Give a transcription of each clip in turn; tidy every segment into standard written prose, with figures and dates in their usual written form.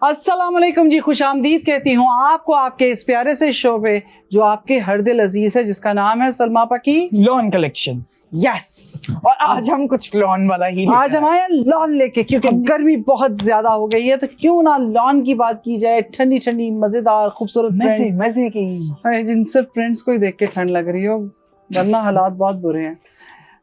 अस्सलाम वालेकुम जी, खुश आमदीद कहती हूँ आपको आपके इस प्यारे से शो पे जो आपके हर दिल अजीज है, जिसका नाम है सलमा पकी लॉन कलेक्शन। यस। और आज हम कुछ लॉन वाला ही आज हम आए लॉन लेके, क्योंकि गर्मी बहुत ज्यादा हो गई है, तो क्यों ना लॉन की बात की जाए। ठंडी ठंडी मजेदार खूबसूरत मजे की, जिन सिर्फ फ्रेंड्स को ही देख के ठंड लग रही हो, वरना हालात बहुत बुरे हैं।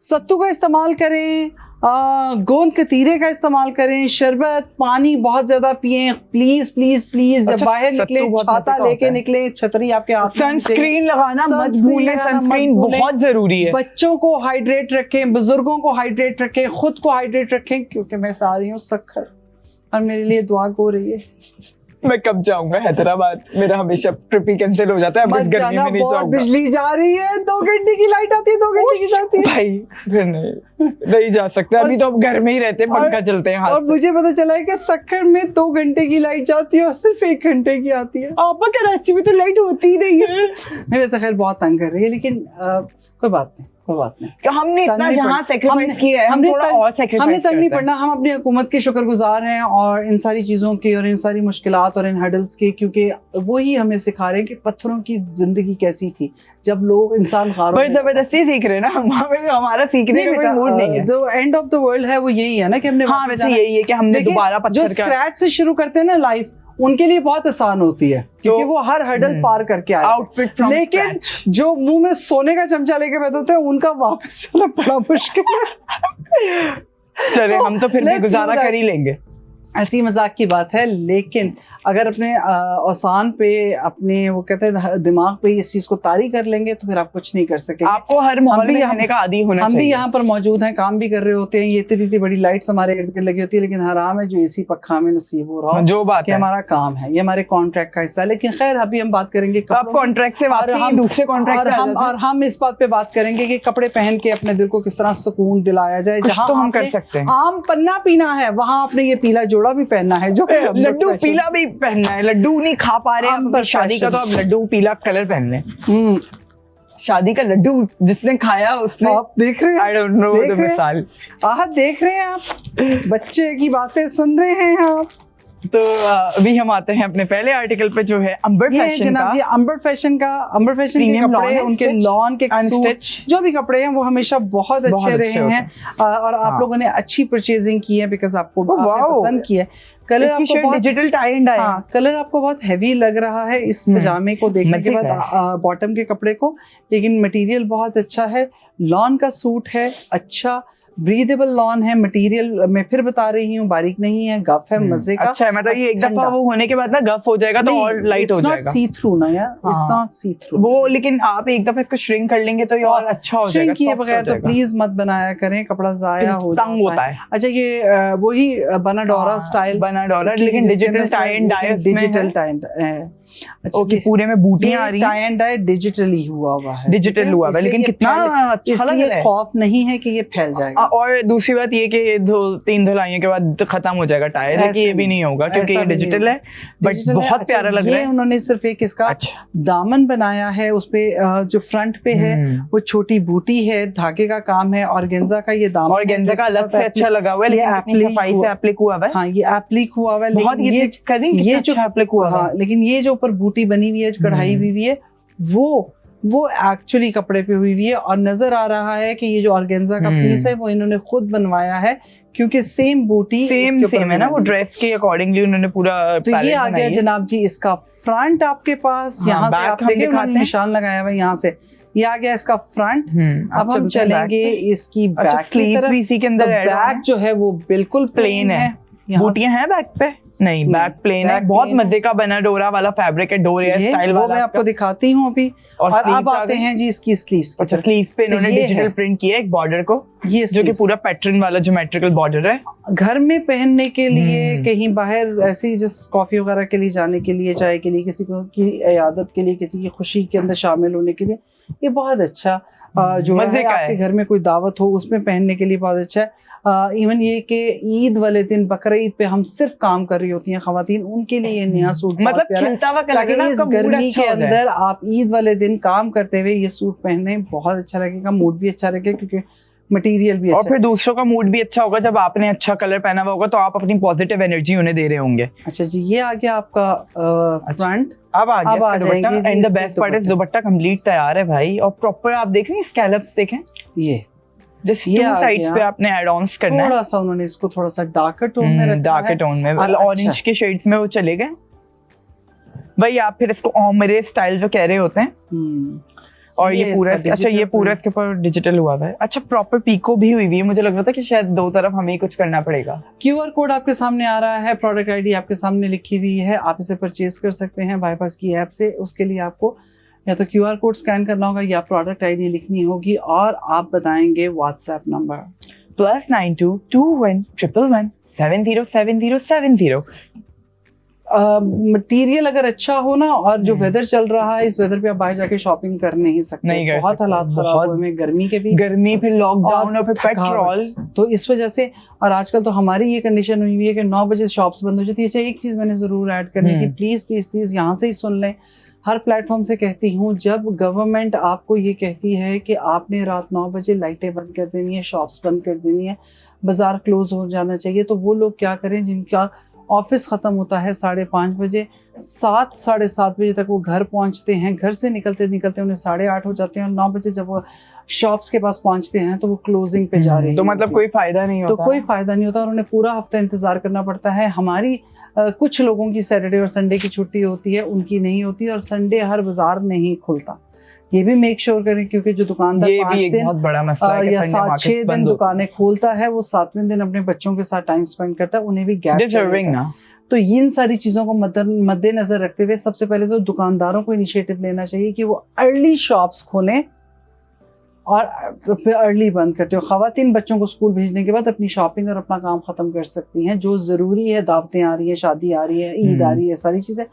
सत्तू का इस्तेमाल करें, गोंद कतीरे का इस्तेमाल करें, शरबत पानी बहुत ज्यादा पिएं, प्लीज प्लीज प्लीज। जब बाहर निकले छाता लेके निकले, छतरी आपके हाथ में, सनस्क्रीन लगाना मत भूलें, सनस्क्रीन बहुत जरूरी है। बच्चों को हाइड्रेट रखें, बुजुर्गों को हाइड्रेट रखें, खुद को हाइड्रेट रखें, क्योंकि मैं आ रही हूँ सक्खर और मेरे लिए दुआ हो रही है। मैं कब जाऊंगा हैदराबाद, मेरा हमेशा ट्रिप ही कैंसिल हो जाता है। अब इस गर्मी में नहीं जाऊंगा। बिजली जा रही है, 2 घंटे की लाइट आती है, 2 घंटे की जाती है भाई, फिर नहीं जा सकते। अभी तो अब घर में ही रहते हैं, पंखा चलते हैं हाथ। और मुझे पता चला है कि सक्खर में 2 घंटे की लाइट जाती है और सिर्फ 1 घंटे की आती है। आपा कराची में तो लाइट होती ही नहीं है। नहीं, वैसे खैर बहुत तंग कर रही है, लेकिन कोई बात नहीं, कोई बात नहीं। हमने इतना जहाँ सेक्रीफाइस किया है, हम थोड़ा और सेक्रीफाइस हमने तंग नहीं पड़ना। हम अपनी हुकूमत के शुक्रगुजार हैं और इन सारी चीज़ों के और इन सारी मुश्किलात और इन हडल्स के, क्योंकि वो ही हमें सिखा रहे हैं कि पत्थरों की जिंदगी कैसी थी जब लोग इंसान जबरदस्ती सीख रहे हैं ना। हमारा सीखने का कोई मूड नहीं है। जो एंड ऑफ द वर्ल्ड है वो यही है ना कि हमने, हाँ वैसे यही है कि हमने दोबारा जो स्क्रैच से शुरू करते हैं ना लाइफ, उनके लिए बहुत आसान होती है, क्योंकि वो हर हर्डल पार करके आए आउटफिट फ्रॉम लेकिन जो मुंह में सोने का चमचा लेके बैठे होते हैं, उनका वापस चलना बड़ा मुश्किल है। चले हम तो फिर भी गुजारा कर ही लेंगे। ऐसी मजाक की बात है, लेकिन अगर अपने औसान पे, अपने वो कहते हैं दिमाग पे इस चीज को तारी कर लेंगे तो फिर आप कुछ नहीं कर सकेंगे। आपको हर माहौल में रहने का आदी होना चाहिए। हम भी यहाँ पर मौजूद हैं, काम भी कर रहे होते हैं, ये इतनी बड़ी लाइट्स हमारे इर्द गिर्द लगी होती है, लेकिन हराम है जो एसी पक्का में नसीब हो रहा हो। जो बात है हमारा काम है, ये हमारे कॉन्ट्रैक्ट का हिस्सा है। लेकिन खैर अभी हम बात करेंगे कॉन्ट्रैक्ट से हम दूसरे कॉन्ट्रैक्ट और हम इस बात पे बात करेंगे कि कपड़े पहन के अपने दिल को किस तरह सुकून दिलाया जाए। जहाँ हम कर सकते हैं, आम पन्ना पीना है, वहाँ आपने ये पीला जोड़ा भी पहनना है, लड्डू पीला भी पहनना है। लड्डू नहीं खा पा रहे हम पर शादी का, तो अब लड्डू पीला कलर पहन लें। शादी का लड्डू जिसने खाया उसने, आप देख रहे हैं, आई डोंट नो द मिसाल। देख रहे हैं आप, बच्चे की बातें सुन रहे हैं आप। तो अभी हम आते हैं अपने पहले आर्टिकल पे, जो है अंबर फैशन का। ये अंबर फैशन के कपड़े, उनके लॉन के सूट, जो भी कपड़े हैं वो हमेशा बहुत अच्छे रहे हैं और आप लोगों ने अच्छी परचेजिंग की है, बिकॉज आपको पसंद किया है। कलर आपको digital tie and dye, colour आपको बहुत हैवी लग रहा है इस पजामे को देखने के बाद, बॉटम के कपड़े को, लेकिन मटेरियल बहुत अच्छा है। लॉन का सूट है, अच्छा ब्रीदेबल लॉन है। मटेरियल मैं फिर बता रही हूँ, बारीक नहीं है, गफ है, मजे का। अच्छा है, मतलब ये एक दफा वो होने के बाद ना गफ हो जाएगा तो और लाइट हो जाएगा। इट्स नॉट सी थ्रू ना यार, इट्स नॉट सी थ्रू वो, लेकिन आप एक दफा इसको श्रिंक कर लेंगे तो ये और अच्छा हो जाएगा। श्रिंक किए बगैर तो प्लीज मत बनाया करें, कपड़ा जाया हो तंग होता है। अच्छा, ये वही बनाडोरा स्टाइल, बनाडोरा, लेकिन digital tie and dye, digital tie. Okay, पूरे में बूटियां आ रही हैं। टाई एंड डाई डिजिटली हुआ है, डिजिटल हुआ है, लेकिन कितना अच्छा लग रहा है। खौफ नहीं है कि ये फैल जाएगा। और दूसरी बात ये कि 2-3 धुलाइयों के बाद खत्म हो जाएगा टायर, लेकिन ये भी नहीं होगा क्योंकि ये डिजिटल है, बट बहुत प्यारा लग रहा है। उन्होंने सिर्फ एक इसका दामन बनाया है, उसपे जो फ्रंट पे है वो छोटी बूटी है, धागे का काम है, ऑर्गेन्जा का ये दामन, ऑर्गेन्जा का अलग से अच्छा लगा हुआ है, लेकिन सफाई से एप्लिक हुआ हुआ है। हाँ, ये एप्लिक हुआ हुआ है, बहुत ये जो एप्लिक हुआ है, लेकिन ये जो ऊपर बूटी बनी हुई है, कढ़ाई हुई है, वो एक्चुअली कपड़े पे हुई है, और नजर आ रहा है कि ये जो ऑर्गेन्जा का पीस है वो इन्होंने खुद बनवाया है, क्योंकि सेम बूटी सेम है ना, वो ड्रेस के अकॉर्डिंगली उन्होंने पूरा। तो ये आ गया जनाब जी इसका फ्रंट आपके पास। यहाँ से आप देखें, उन्होंने निशान लगाया हुआ है, यहाँ से ये आ गया इसका फ्रंट। अब हम चलेंगे इसकी बैक की तरफ। इसी के अंदर बैक जो है वो बिल्कुल प्लेन है, बूटियां हैं बैक पे नहीं, बैक प्लेन है, बहुत मजे का बना डोरा वाला फैब्रिक है, डोरिया स्टाइल वाला। मैं आपको दिखाती हूँ अभी। और अब आते हैं जी इसकी स्लीव्स। अच्छा, स्लीव्स पे इन्होंने डिजिटल प्रिंट किया एक बॉर्डर को, ये जो कि पूरा पैटर्न वाला ज्योमेट्रिकल बॉर्डर है। घर में पहनने के लिए, कहीं बाहर ऐसी जिस कॉफी वगैरह के लिए जाने के लिए, चाय के लिए, किसी को की इयादत के लिए, किसी की खुशी के अंदर शामिल होने के लिए ये बहुत अच्छा जो है। आपके घर में कोई दावत हो उसमें पहनने के लिए बहुत अच्छा है। इवन ये कि ईद वाले दिन, बकरा ईद पे हम सिर्फ काम कर रही होती हैं खवातीन, उनके लिए ये नया सूट मतलब खिलता हुआ कलर है, इस गर्मी के अंदर आप ईद वाले दिन काम करते हुए ये सूट पहने बहुत अच्छा लगेगा, मूड भी अच्छा लगेगा, क्योंकि मटेरियल भी और अच्छा फिर दूसरों का मूड भी अच्छा होगा जब आपने अच्छा कलर पहना हुआ होगा, तो आप अपनी पॉजिटिव एनर्जी उन्हें दे रहे होंगे। अच्छा जी, ये आ गया आपका फ्रंट। अब आ गया इसका दुपट्टा, जाएंगे जी एंड द इसके बेस्ट पार्ट इज दुपट्टे। दुपट्टा कंप्लीट तैयार है भाई, और प्रॉपर आप देख रहे हैं स्कैलप्स देखें, ये जस्ट ये टू आ साइड्स गया। पे आपने एड ऑन्स करना है। थोड़ा सा उन्होंने इसको थोड़ा सा डार्कर टोन में रखा डार्क है। टोन में, और ऑरेंज अच्छा। के शेड्स में वो चले गए भाई। आप फिर इसको ओमरे स्टाइल जो कह रहे होते हैं, और ये पूरा इसका अच्छा, ये digital पूरा print। इसके ऊपर डिजिटल हुआ है। अच्छा, प्रॉपर पीको भी हुई है। मुझे लग रहा था कि शायद दो तरफ हमें ही कुछ करना पड़ेगा। QR कोड आपके सामने आ रहा है, प्रोडक्ट आईडी आपके सामने लिखी हुई है, आप इसे परचेज कर सकते हैं बाईपास की ऐप से। उसके लिए आपको या तो QR कोड स्कैन करना होगा या प्रोडक्ट आईडी लिखनी होगी, और आप बताएंगे व्हाट्सएप नंबर +92 21 111 707070। मटेरियल अगर अच्छा हो ना, और जो वेदर चल रहा है, इस वेदर पे आप बाहर जाके शॉपिंग कर नहीं सकते, नहीं कर बहुत सकते, हालात खराब बहुत हुए हैं, गर्मी के भी, गर्मी, फिर लॉकडाउन और फिर थकावट। पेट्रोल। तो इस वजह से, और आजकल तो हमारी ये कंडीशन हुई है कि 9 बजे शॉप्स बंद हो जाती है। अच्छा, एक चीज मैंने जरूर ऐड करनी थी, प्लीज प्लीज प्लीज यहाँ से ही सुन लें, हर प्लेटफॉर्म से कहती हूँ, जब गवर्नमेंट आपको ये कहती है कि आपने रात 9 बजे लाइटें बंद कर देनी है, शॉप्स बंद कर देनी है, बाजार क्लोज हो जाना चाहिए, तो वो लोग क्या करें जिनका ऑफिस ख़त्म होता है 5:30 बजे, 7 साढ़े 7 बजे तक वो घर पहुंचते हैं, घर से निकलते निकलते उन्हें 8:30 हो जाते हैं, और 9 बजे जब वो शॉप्स के पास पहुंचते हैं तो वो क्लोजिंग पे जा रहे हैं। तो मतलब कोई फायदा नहीं होता। तो कोई फायदा नहीं होता, और उन्हें पूरा हफ्ता इंतजार करना पड़ता है। हमारी कुछ लोगों की सैटरडे और संडे की छुट्टी होती है, उनकी नहीं होती, और संडे हर बाजार नहीं खुलता। ये भी मेक श्योर करें, क्योंकि जो दुकानदार ये 5 भी एक दिन बहुत बड़ा मसला है कि या Sunday 7-6 markets दिन बंद होते दुकानें खोलता है, वो 7वें दिन अपने बच्चों के साथ टाइम स्पेंड करता है, उन्हें भी गैप डिजर्विंग ना। तो इन सारी चीज़ों को मद्देनजर रखते हुए सबसे पहले तो दुकानदारों को इनिशिएटिव लेना चाहिए कि वो अर्ली शॉप्स खोलें और फिर अर्ली बंद करते हो। ख़वातीन बच्चों को स्कूल भेजने के बाद अपनी शॉपिंग और अपना काम ख़त्म कर सकती हैं, जो ज़रूरी है, दावतें आ रही हैं, शादी आ रही है, ईद आ रही है, सारी चीज़ें,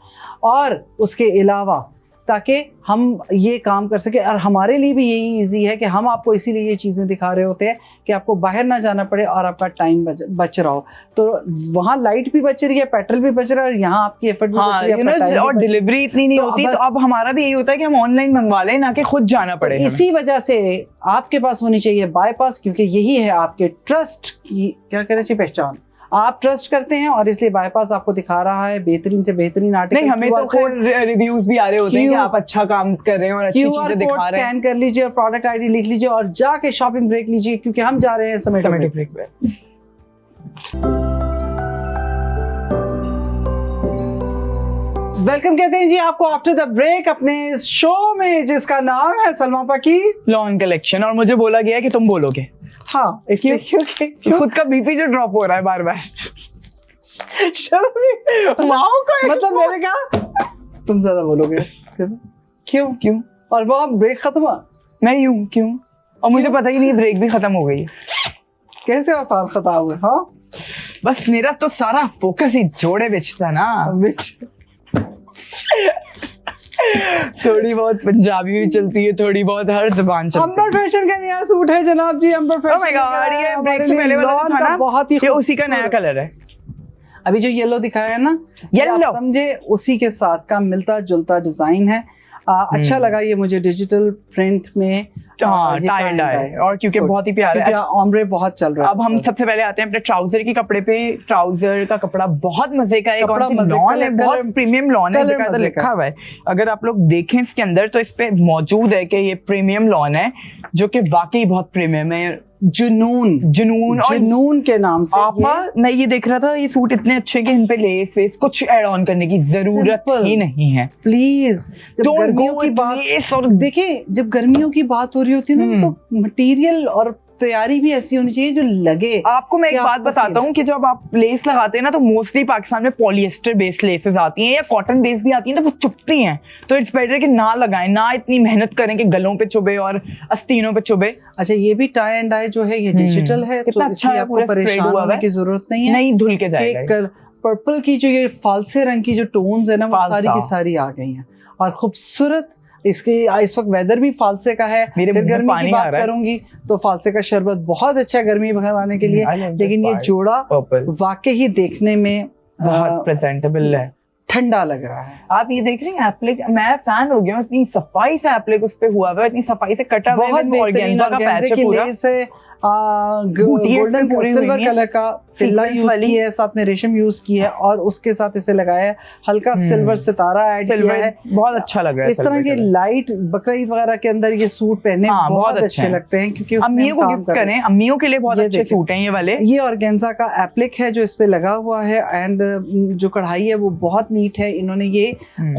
और उसके अलावा ताकि हम ये काम कर सके। और हमारे लिए भी यही इजी है कि हम आपको इसीलिए ये चीज़ें दिखा रहे होते हैं कि आपको बाहर ना जाना पड़े और आपका टाइम बच रहा हो। तो वहाँ लाइट भी बच रही है, पेट्रोल भी बच रहा है, और यहाँ आपकी एफर्ट भी बच रही है, और डिलीवरी इतनी नहीं होती, तो अब हमारा भी यही होता है कि हम ऑनलाइन मंगवा लें, ना कि खुद जाना पड़े। इसी वजह से आपके पास होनी चाहिए बाईपास, क्योंकि यही है आपके ट्रस्ट की, क्या कहना चाहिए, पहचान। आप ट्रस्ट करते हैं, और इसलिए बाईपास आपको दिखा रहा है बेहतरीन से बेहतरीन आर्टिकल। नहीं, हमें तो रिव्यूज भी आ रहे होते हैं कि आप अच्छा काम कर रहे हैं और अच्छी चीजें दिखा रहे हैं। स्कैन कर लीजिए और प्रोडक्ट आईडी लिख लीजिए और जाके शॉपिंग ब्रेक लीजिए, क्योंकि हम जा रहे हैं समय ब्रेक पे। वेलकम कहते हैं जी आपको आफ्टर द ब्रेक अपने शो में, जिसका नाम है सलमा पाकी लॉन कलेक्शन। और मुझे बोला गया है कि तुम बोलोगे। हाँ, इसलिए क्योंकि खुद का बीपी जो ड्रॉप हो रहा है बार बार। मतलब मैंने कहा तुम ज्यादा बोलोगे, क्यों? और वो ब्रेक खत्म हुआ, मैं यूं क्यों? और मुझे पता ही नहीं ब्रेक भी खत्म हो गई। कैसे आसान खता हुए? हाँ, बस मेरा तो सारा फोकस ही जोड़े बिच था ना, थोड़ी बहुत पंजाबी भी चलती है, थोड़ी बहुत हर जुबान चलती है। अंबर फैशन का नया सूट है जनाब जी, अंबर फैशन। ओह माय गॉड, ये ब्रेक से पहले वाला था ना, बहुत ही ये उसी का नया कलर है। अभी जो येलो दिखाया है ना, येलो समझे उसी के साथ का मिलता जुलता डिजाइन है। अच्छा लगा ये मुझे डिजिटल प्रिंट में, टाई एंड डाई, और क्योंकि बहुत ही प्यारा है, ऑम्ब्रे बहुत चल रहा है। अब हम सबसे पहले आते हैं अपने ट्राउजर के कपड़े पे। ट्राउजर का कपड़ा बहुत मजे का है, लॉन है, बहुत प्रीमियम लॉन है, बेकायदा लिखा हुआ है। अगर आप लोग देखें इसके अंदर तो इस पे मौजूद है कि ये प्रीमियम लॉन है, जो कि वाकई बहुत प्रीमियम है। जुनून के नाम से मैं ये देख रहा था, ये सूट इतने अच्छे कि इन पे लेस वेस कुछ ऐड ऑन करने की जरूरत ही नहीं है। प्लीज, जब गर्मियों की बात, और देखिए जब गर्मियों की बात हो रही होती है ना, तो मटेरियल और तैयारी भी ऐसी होनी चाहिए जो लगे। आपको मैं एक बात बताता हूँ कि जब आप लेस लगाते हैं ना, तो मोस्टली पाकिस्तान में पॉलिएस्टर बेस्ड लेसेस आती हैं या कॉटन बेस्ड भी आती हैं, तो वो चुभती हैं। तो इट्स बेटर कि ना लगाएं, ना इतनी मेहनत करें कि गलों पे चुभे और आस्तीनों पे चुभे। अच्छा, ये भी टाई एंड डाई जो है ये डिजिटल है, तो इसलिए आपको परेशान होने की जरूरत नहीं है, नहीं धुल के जाएगा। पर्पल की जो ये फालसे रंग की जो टोन्स है ना, वो सारी की सारी आ गई हैं और खूबसूरत। इसके इस वक्त वेदर भी फालसे का है, फिर गर्मी की बात करूंगी तो फालसे का शरबत बहुत अच्छा है गर्मी भगाने के लिए, लेकिन ये जोड़ा वाकई ही देखने में बहुत प्रेजेंटेबल है, ठंडा लग रहा है। आप ये देख रहे हैं एप्लिक, मैं फैन हो गया हूँ, इतनी सफाई से एप्लिक उस पे हुआ हुआ, इतनी सफाई से कटा हुआ है, ऑर्गेन्जा का पैच है पूरा। गोल्डन सिल्वर कलर का तिल्ला यूज किया है, साथ में रेशम यूज की है और उसके साथ इसे लगाया है हल्का सिल्वर सितारा ऐड किया है। बहुत अच्छा लग रहा है। इस तरह के लाइट बकरा ईद वगैरह के अंदर ये सूट पहनने बहुत अच्छे लगते हैं, क्योंकि अम्मियों को गिफ्ट करें, अम्मियों के लिए बहुत अच्छे सूट हैं ये वाले। ये ऑर्गेन्जा का एप्लिक है जो इस पे लगा हुआ है एंड जो कढ़ाई है वो बहुत नीट है, इन्होंने ये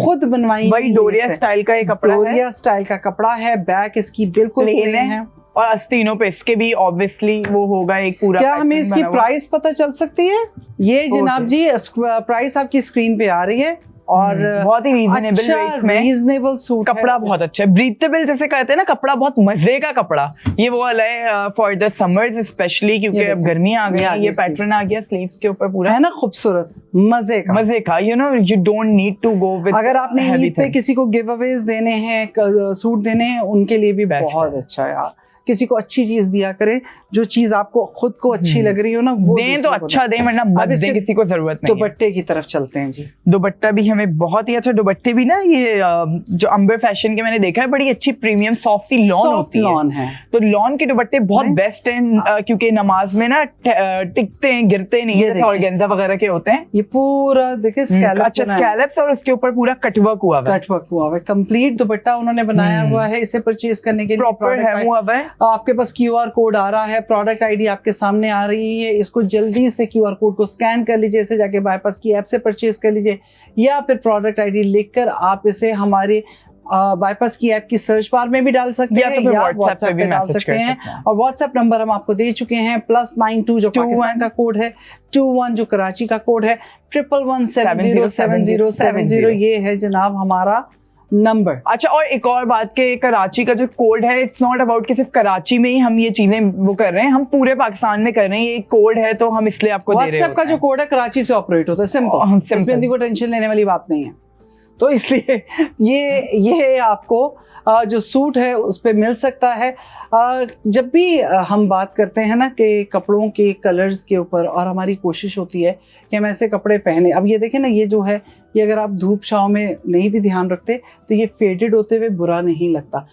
खुद बनवाई। वही डोरिया स्टाइल का ये कपड़ा है, डोरिया स्टाइल का कपड़ा है। बैक इसकी बिल्कुल प्लेन है और आस्तीनों पे इसके भी ऑब्वियसली वो होगा एक पूरा। क्या हमें इसकी प्राइस पता चल सकती है? ये जनाब जी प्राइस आपकी स्क्रीन पे आ रही है और बहुत ही रीजनेबल रेट में रीजनेबल सूट कपड़ा बहुत अच्छा है, ब्रीथेबल जैसे कहते हैं ना, कपड़ा बहुत मजे का कपड़ा। ये वो वाला है फॉर द समर्स स्पेशली, क्योंकि अब गर्मी आ गई है। ये पैटर्न आ गया स्लीव्स के ऊपर पूरा, है ना, खूबसूरत मजे का। You know you don't need to go with. अगर आपने ईद पे किसी को गिव अवेज देने हैं, सूट देने हैं, उनके लिए भी बहुत अच्छा है यार। किसी को अच्छी चीज दिया करें, जो चीज आपको खुद को अच्छी लग रही हो ना वो दें, तो अच्छा दें, वरना मत दें, किसी को जरूरत नहीं। दुपट्टे की तरफ चलते हैं जी। दुपट्टा भी हमें बहुत ही अच्छा, दुपट्टे भी ना ये जो अंबर फैशन के मैंने देखा है, बड़ी अच्छी प्रीमियम सॉफ्ट सी लॉन है। तो लॉन के दुपट्टे बहुत बेस्ट हैं, क्योंकि नमाज में ना टिकते हैं, गिरते नहीं है, ऑर्गेन्जा वगैरह के होते हैं। ये पूरा देखिए स्कैलप्स और उसके ऊपर पूरा कटवर्क हुआ है, कंप्लीट दुपट्टा उन्होंने बनाया हुआ है। इसे परचेज करने के लिए प्रॉपर है, आपके पास QR कोड आ रहा है, प्रोडक्ट ID आपके सामने आ रही है। इसको जल्दी से QR कोड को स्कैन कर लीजिए, इसे जाके बाईपास की ऐप से परचेज कर लीजिए, या फिर प्रोडक्ट ID लिखकर आप इसे हमारे बाईपास की ऐप की सर्च बार में भी डाल सकते हैं या व्हाट्सएप पे डाल सकते हैं। और व्हाट्सएप नंबर हम आपको दे चुके हैं, +92 जो पाकिस्तान का कोड है, 21 जो कराची का कोड है, 1117070707, ये है जनाब हमारा नंबर। अच्छा, और एक और बात के कराची का जो कोड है, इट्स नॉट अबाउट कि सिर्फ कराची में ही हम ये चीजें वो कर रहे हैं, हम पूरे पाकिस्तान में कर रहे हैं। ये कोड है तो हम इसलिए आपको दे रहे हैं। व्हाट्सएप का जो कोड है कराची से ऑपरेट होता है, सिंपल, इसमें कोई टेंशन लेने वाली बात नहीं है। तो इसलिए ये आपको जो सूट है उस पे मिल सकता है। जब भी हम बात करते हैं ना कि कपड़ों के कलर्स के ऊपर, और हमारी कोशिश होती है कि हम ऐसे कपड़े पहने। अब ये देखें ना, ये जो है ये अगर आप धूप छांव में नहीं भी ध्यान रखते तो ये फेडेड होते हुए बुरा नहीं लगता।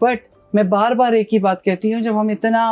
बट मैं बार बार एक ही बात कहती हूँ, जब हम इतना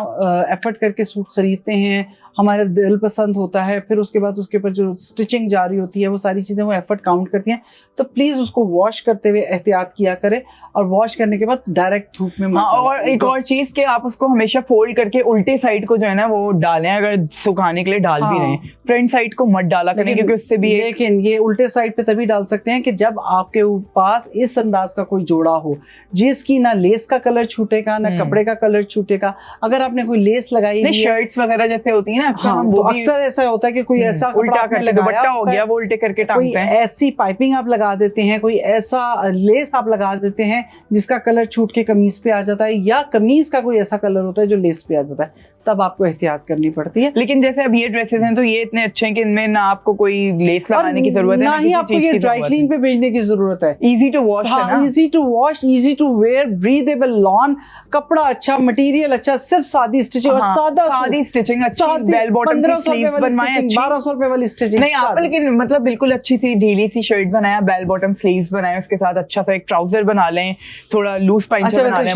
एफर्ट करके सूट खरीदते हैं, हमारा दिल पसंद होता है, फिर उसके बाद उसके ऊपर जो स्टिचिंग जारी होती है, वो सारी चीज़ें वो एफर्ट काउंट करती हैं। तो प्लीज़ उसको वॉश करते हुए एहतियात किया करें, और वॉश करने के बाद डायरेक्ट धूप में मत। और एक और चीज़ कि आप उसको हमेशा फोल्ड करके उल्टे साइड को जो है ना वो डालें, अगर सुखाने के लिए डाल भी रहे हैं, फ्रंट साइड को मत डाला करें, क्योंकि उससे भी। लेकिन ये उल्टे साइड पे तभी डाल सकते हैं कि जब आपके पास इस अंदाज का कोई जोड़ा हो जिसकी ना लेस का कलर छूटेगा ना कपड़े का कलर छूटेगा। अगर आपने कोई लेस लगाई है, शर्ट्स वगैरह जैसे होती है ना, तो अक्सर ऐसा होता है कि कोई ऐसा उल्टा करके दुपट्टा हो गया, वो उल्टे करके टांगते हैं, कोई ऐसी पाइपिंग आप लगा देते हैं, कोई ऐसा लेस आप लगा देते हैं जिसका कलर छूट के कमीज पे आ जाता है, या कमीज का कोई ऐसा कलर होता है जो लेस पे आ जाता है, तब आपको एहतियात करनी पड़ती है। लेकिन जैसे अब ये ड्रेसेस हैं तो ये इतने अच्छे हैं कि इनमें ना आपको कोई लेस लगाने की जरूरत है, ना ही आपको ये ड्राई क्लीन पे भेजने की जरूरत है। इजी टू वॉश है ना, easy to wash, easy to wear, breathable lawn, कपड़ा अच्छा, मटेरियल अच्छा, सिर्फ सादी स्टिचिंग और सादी स्टिचिंग, बेल बॉटम स्लीव्स बनवाए, 1200 रुपए वाली स्टिचिंग नहीं आप, लेकिन मतलब बिल्कुल अच्छी सी ढीली सी शर्ट बनाया, बेल बॉटम स्लीव्स बनाए, उसके साथ अच्छा सा एक ट्राउजर बना लें, थोड़ा लूज पैंट बना लें।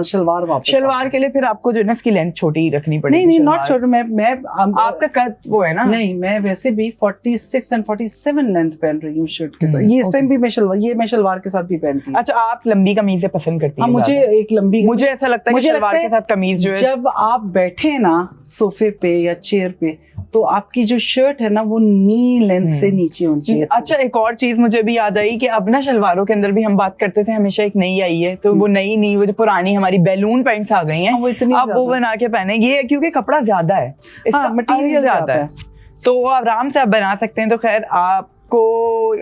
शलवार शलवार के लिए फिर आपको जो है इसकी लेंथ छोटी रखनी पड़ेगी। नहीं नॉट छोटा, मैं आपका कद वो है ना। नहीं, मैं वैसे भी 46 and 47 लेंथ पहन रही हूँ शर्ट के साथ। ये इस टाइम भी मैं शलवार के साथ भी पहनती हूँ। अच्छा, आप लंबी कमीजें पसंद करती हैं? मुझे एक लंबी, मुझे ऐसा लगता है कि शलवार के साथ कमीज जो है, जब आप बैठे ना सोफे पे या चेयर पे, तो आपकी जो शर्ट है ना वो नी लेंथ से नीचे होनी चाहिए। अच्छा, एक और चीज मुझे भी याद आई कि अब ना शलवारों के अंदर भी हम बात करते थे हमेशा, एक नई आई है, तो वो नई वो जो पुरानी हमारी बैलून पैंट्स आ गई हैं, अब वो बना के पहने, ये क्योंकि कपड़ा ज्यादा है, इसका मटेरियल ज्यादा है, तो वो आराम से आप बना सकते हैं। तो खैर, आपको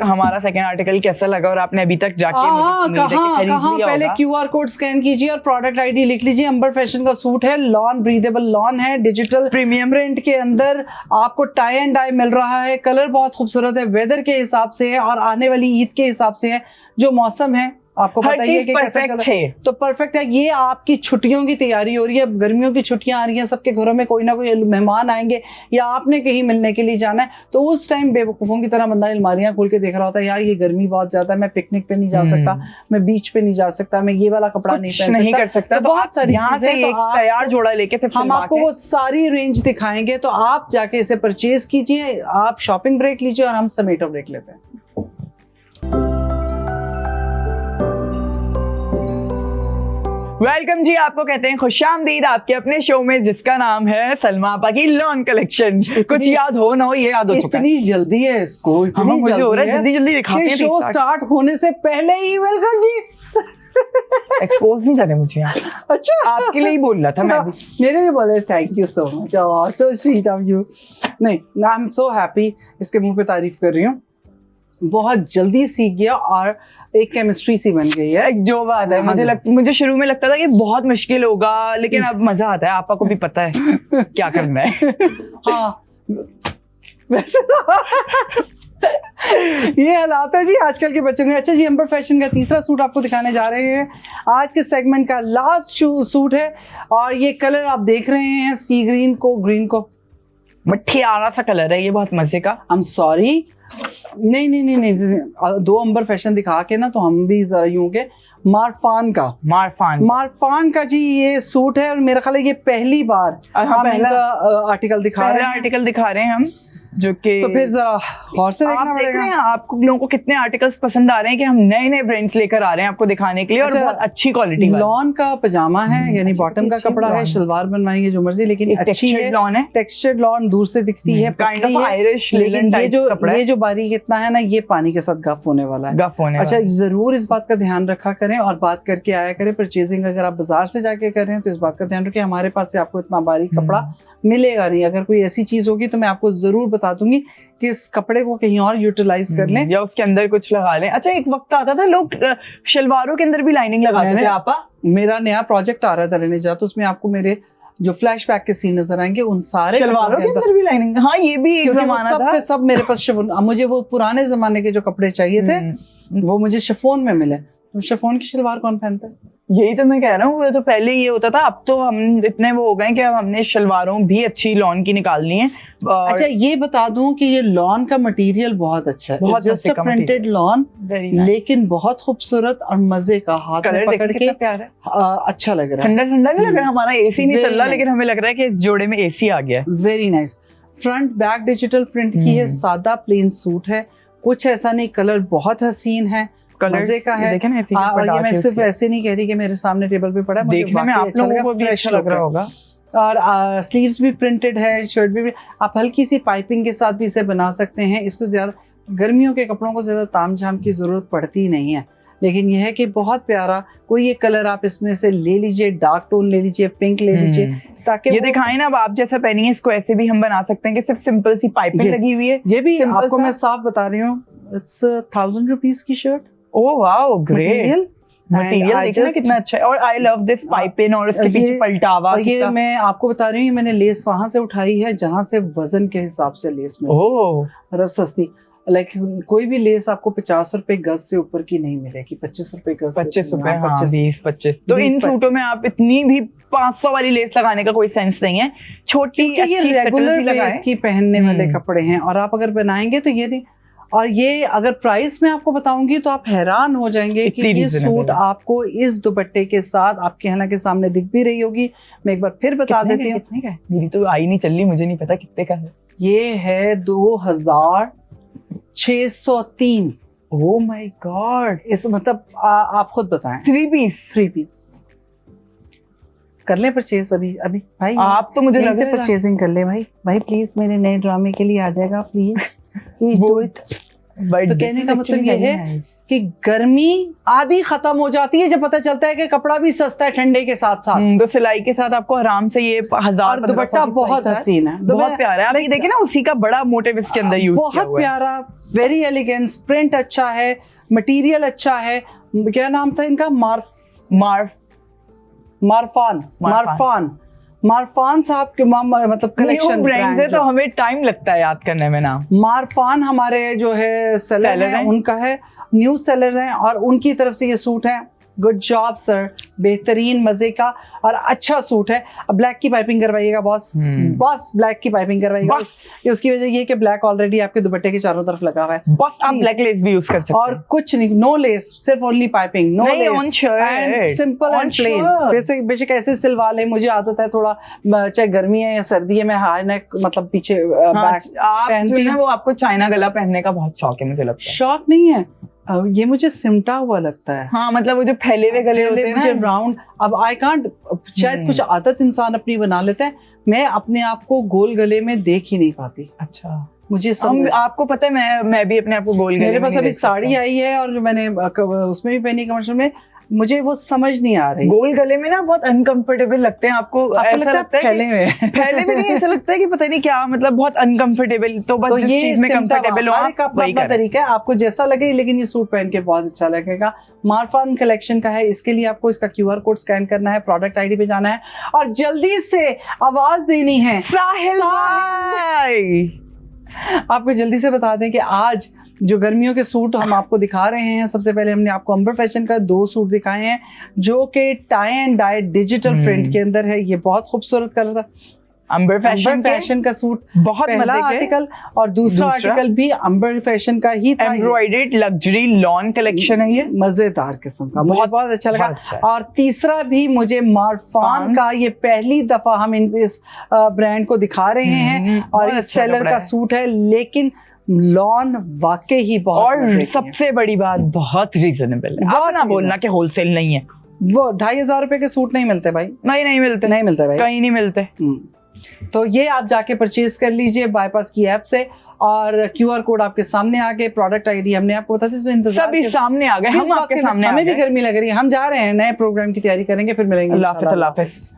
हमारा सेकंड आर्टिकल कैसा लगा, और आपने अभी तक जाके कहाँ पहले QR कोड स्कैन कीजिए और प्रोडक्ट ID लिख लीजिए। अंबर फैशन का सूट है, लॉन, ब्रीदेबल लॉन है, डिजिटल प्रीमियम प्रिंट के अंदर आपको टाई एंड डाई मिल रहा है। कलर बहुत खूबसूरत है, वेदर के हिसाब से है और आने वाली ईद के हिसाब से है। जो मौसम है आपको पता ही है कि कैसे चल रहा है। तो परफेक्ट है। ये आपकी छुट्टियों की तैयारी हो रही है, गर्मियों की छुट्टियां आ रही हैं, सबके घरों में कोई ना कोई मेहमान आएंगे या आपने कहीं मिलने के लिए जाना है, तो उस टाइम बेवकूफों की तरह बंदा अलमारियां खोल के देख रहा होता है, यार ये गर्मी बहुत ज्यादा है, मैं पिकनिक पे नहीं जा सकता, मैं बीच पे नहीं जा सकता, मैं ये वाला कपड़ा नहीं पहन सकता। तो बहुत सारी चीजें, तो तैयार जोड़ा लेके हम आपको वो सारी रेंज दिखाएंगे, तो आप जाके इसे परचेज कीजिए। आप शॉपिंग ब्रेक लीजिए और हम समेटो ब्रेक लेते हैं। वेलकम जी, आपको कहते हैं खुशामदीद आपके अपने शो में, जिसका नाम है सलमा आपा की लॉन कलेक्शन। कुछ याद हो ना हो, ये याद हो चुका है। इतनी जल्दी है इसको, इतनी मुझे हो रहा है जल्दी दिखाते हैं। शो स्टार्ट होने से पहले ही वेलकम जी। एक्सपोज नहीं करे मुझे यार। अच्छा, आपके लिए ही बोल रहा था मैं भी। मेरे लिए बोले thank you so much, so sweet of you. नहीं, आई एम सो हैप्पी, इसके मुंह पे तारीफ कर रही हूँ। बहुत जल्दी सीख गया और एक केमिस्ट्री सी बन गई है। एक जो बात है, मुझे शुरू में लगता था कि बहुत मुश्किल होगा, लेकिन अब मजा आता है। आपको भी पता है क्या करना है। हाँ, वैसे तो ये हालात है जी आजकल के बच्चों के। अच्छा जी, एम्बर फैशन का तीसरा सूट आपको दिखाने जा रहे हैं। आज के सेगमेंट का लास्ट सूट है और ये कलर आप देख रहे हैं, सी ग्रीन को मठियारा सा कलर है, ये बहुत मजे का। आई एम सॉरी, नहीं, दो अंबर फैशन दिखा के ना तो हम भी यूं के मारफान का जी ये सूट है। और मेरा ख्याल है ये पहली बार हम इनका आर्टिकल दिखा रहे हैं हम, जो कि तो फिर जरा गौर से देखना पड़ेगा। आपको लोगों को कितने आर्टिकल्स पसंद आ रहे हैं कि हम नए नए ब्रांड्स लेकर आ रहे हैं आपको दिखाने के लिए। और बहुत अच्छी क्वालिटी लॉन का पजामा है, यानी बॉटम का कपड़ा है, शलवार बनवाएंगे जो मर्जी, लेकिन अच्छी है। लॉन है, टेक्सचर्ड लॉन, दूर से दिखती है, kind of Irish linen type कपड़ा है। ये जो बारीक इतना है ना, ये पानी के साथ गफ होने वाला है। अच्छा, जरूर इस बात का ध्यान रखा करें और बात करके आया करें। परचेजिंग अगर आप बाजार से जाके कर रहे हैं तो इस बात का ध्यान रखें, हमारे पास से आपको इतना बारीक कपड़ा मिलेगा नहीं। अगर कोई ऐसी चीज होगी तो मैं आपको जरूर बता दूंगी कि इस कपड़े को कहीं और यूटिलाइज कर लें या उसके अंदर कुछ लगा लें। अच्छा, एक वक्त आता था लोग शलवारों के अंदर भी लाइनिंग लगाते थे। आपा, मेरा नया प्रोजेक्ट आ रहा था लेने जा, तो उसमें आपको मेरे जो फ्लैशबैक के सीन नजर आएंगे, उन सारे शलवारों के अंदर भी लाइनिंग। हाँ, ये भी एक जमाना था। सब मेरे पास मुझे वो पुराने जमाने के जो कपड़े चाहिए थे वो मुझे शिफॉन में मिले। तो शिफॉन की शलवार कौन पहनता है? यही तो मैं कह रहा हूँ, तो पहले ये होता था, अब तो हम इतने वो हो गए कि अब हमने शलवारों भी अच्छी लॉन की निकालनी है। अच्छा, ये बता दूं कि ये लॉन का मटेरियल बहुत अच्छा है, बहुत जस्ट अ प्रिंटेड लॉन, लेकिन बहुत खूबसूरत और मजे का। हाथ में पकड़ के प्यार है, अच्छा लग रहा है। ठंडा ठंडा नहीं लग रहा। हमारा एसी नहीं चल रहा, लेकिन हमें लग रहा है कि इस जोड़े में एसी आ गया। Very nice. Front back digital print की है, सादा प्लेन सूट है, कुछ ऐसा नहीं, कलर बहुत हसीन है, मजे का है। और ये मैं सिर्फ ऐसे नहीं कह रही कि मेरे सामने टेबल पे पड़ा है, देखने में आप लोगों को भी अच्छा लग रहा होगा। और स्लीव्स भी प्रिंटेड है, शर्ट भी आप हल्की सी पाइपिंग के साथ भी इसे बना सकते हैं। इसको ज्यादा गर्मियों के कपड़ों को ज्यादा तामझाम की जरूरत पड़ती नहीं है, लेकिन यह है कि बहुत प्यारा कोई एक कलर आप इसमें से ले लीजिए, डार्क टोन ले लीजिए, पिंक ले लीजिए, ताकि ये दिखाएं ना। अब आप जैसा पहनी है, इसको ऐसे भी हम बना सकते हैं कि सिर्फ सिंपल सी पाइपिंग लगी हुई है। ये भी आपको मैं साफ बता रही हूँ, इट्स 1000 रुपीज की shirt. Oh wow, great material देखना कितना अच्छा है। और आई लव दिस पाइपिंग और उसके पीछे पलटावा। ये मैं आपको बता रही हूँ, मैंने लेस वहां से उठाई है जहां से वजन के हिसाब से लेस में, मतलब सस्ती। लाइक कोई भी लेस आपको 50 रुपए गज से ऊपर की नहीं मिलेगी। 25 रुपए गज, 25 रुपए, 20-25। तो इन सूटों में आप इतनी भी 500 वाली लेस लगाने का कोई सेंस नहीं है। छोटी अच्छी रेगुलर बेस की पहनने वाले कपड़े हैं, और आप अगर बनाएंगे तो ये नहीं। और ये अगर प्राइस में आपको बताऊंगी तो आप हैरान हो जाएंगे कि ये सूट आपको इस दुपट्टे के साथ आपके हना के सामने दिख भी रही होगी। मैं एक बार फिर बता देती हूँ। कितने का है? मेरी तो आई नहीं चल रही, मुझे नहीं पता कितने का है। ये है 2603। ओह माय गॉड, इस मतलब आप खुद बताएं। 3 पीस कर ले परचेज अभी भाई। आप तो मुझे लग रहा है परचेजिंग कर ले भाई प्लीज, मेरे नए ड्रामे के लिए आ जाएगा, प्लीज डू इट। तो कहने का मतलब ये है कि गर्मी आधी खत्म हो जाती है जब पता चलता है कि कपड़ा भी सस्ता है ठंडे के साथ साथ। तो सिलाई के साथ आपको आराम से ये 1000। दुपट्टा बहुत हसीन है, बहुत प्यारा है। आप ये देखिए ना, उसी का बड़ा मोटिव इसके अंदर यूज किया हुआ है। बहुत प्यारा, वेरी एलिगेंस, प्रिंट अच्छा है, मटेरियल अच्छा है। क्या नाम था इनका? मारफान। मारफान साहब के मतलब कलेक्शन ब्रांड है तो हमें टाइम लगता है याद करने में ना। मारफान हमारे जो है सेलर है, उनका है, न्यू सेलर है, और उनकी तरफ से ये सूट है। गुड जॉब सर, बेहतरीन मजे का और अच्छा सूट है। अब ब्लैक की पाइपिंग करवाइएगा बॉस, बस ब्लैक की पाइपिंग करवाइएगा। उसकी वजह ये कि ब्लैक ऑलरेडी आपके दुपट्टे के चारों तरफ लगा हुआ है, बस आप ब्लैक लेस भी यूज कर सकते हैं और कुछ नहीं, नो लेस, सिर्फ only piping, no lace, simple and plain. बेशक ऐसे सिलवा ले, मुझे आदत है थोड़ा, चाहे गर्मी है या सर्दी है, मैं हाई नेक मतलब पीछे बैक पहनती हूं। वो आपको चाइना गला पहनने का बहुत शौक है, मुझे लगता है। शौक नहीं है, ये मुझे सिमटा हुआ लगता है। हाँ, मतलब वो जो फैले हुए गले होते हैं मुझे राउंड, अब आई कांट, शायद कुछ आदत इंसान अपनी बना लेता है, मैं अपने आप को गोल गले में देख ही नहीं पाती। अच्छा, मुझे आपको पता है मैं भी अपने आप को गोल गले, मेरे पास अभी साड़ी आई है और मैंने उसमें भी पहनी कमर्शियल में, मुझे वो समझ नहीं आ रही। गोल गले में ना बहुत अनकंफर्टेबल लगते हैं आपको, ऐसा लगता है फैले में नहीं, ऐसा लगता है कि पता नहीं क्या, मतलब बहुत अनकंफर्टेबल। तो बस जिस चीज में कंफर्टेबल हो आप, अपना तरीका है, आपको जैसा लगे, लेकिन ये सूट पहन के बहुत अच्छा लगेगा। मारफान कलेक्शन का है, इसके लिए आपको इसका QR कोड स्कैन करना है, प्रोडक्ट ID पे जाना है और जल्दी से आवाज देनी है। साहिल भाई, आपको जल्दी से बता दें कि आज जो गर्मियों के सूट हम आपको दिखा रहे हैं, सबसे पहले हमने आपको अंबर फैशन का 2 सूट दिखाए हैं जो कि tie and dye digital print के अंदर है। ये बहुत खूबसूरत कलर था। अंबर फैशन का सूट बहुत पहला आर्टिकल, और दूसरा आर्टिकल भी अंबर फैशन का ही था। एम्ब्रॉयडर्ड लग्जरी लॉन कलेक्शन है ये, मजेदार किस्म का, मुझे बहुत अच्छा लगा। और तीसरा भी मुझे मारफान का, ये पहली दफा हम इस ब्रांड को दिखा रहे हैं और इस सेलर का सूट है, लेकिन लॉन वाकई ही बहुत, और सबसे बड़ी बात बहुत रीजनेबल है। आप ना बोलना कि होलसेल नहीं है, वो 2500 रुपए के सूट नहीं मिलते भाई, नहीं मिलते, नहीं मिलते भाई, कहीं नहीं मिलते। तो ये आप जाके परचेज कर लीजिए बाईपास की ऐप से, और QR कोड आपके सामने आ गए, प्रोडक्ट ID हमने आपको बता दी, तो इंतजार सभी सामने आ गए, हम आपके सामने, हमें भी गर्मी लग रही है, हम जा रहे हैं, नए प्रोग्राम की तैयारी करेंगे, फिर मिलेंगे। अल्लाह हाफ़िज़।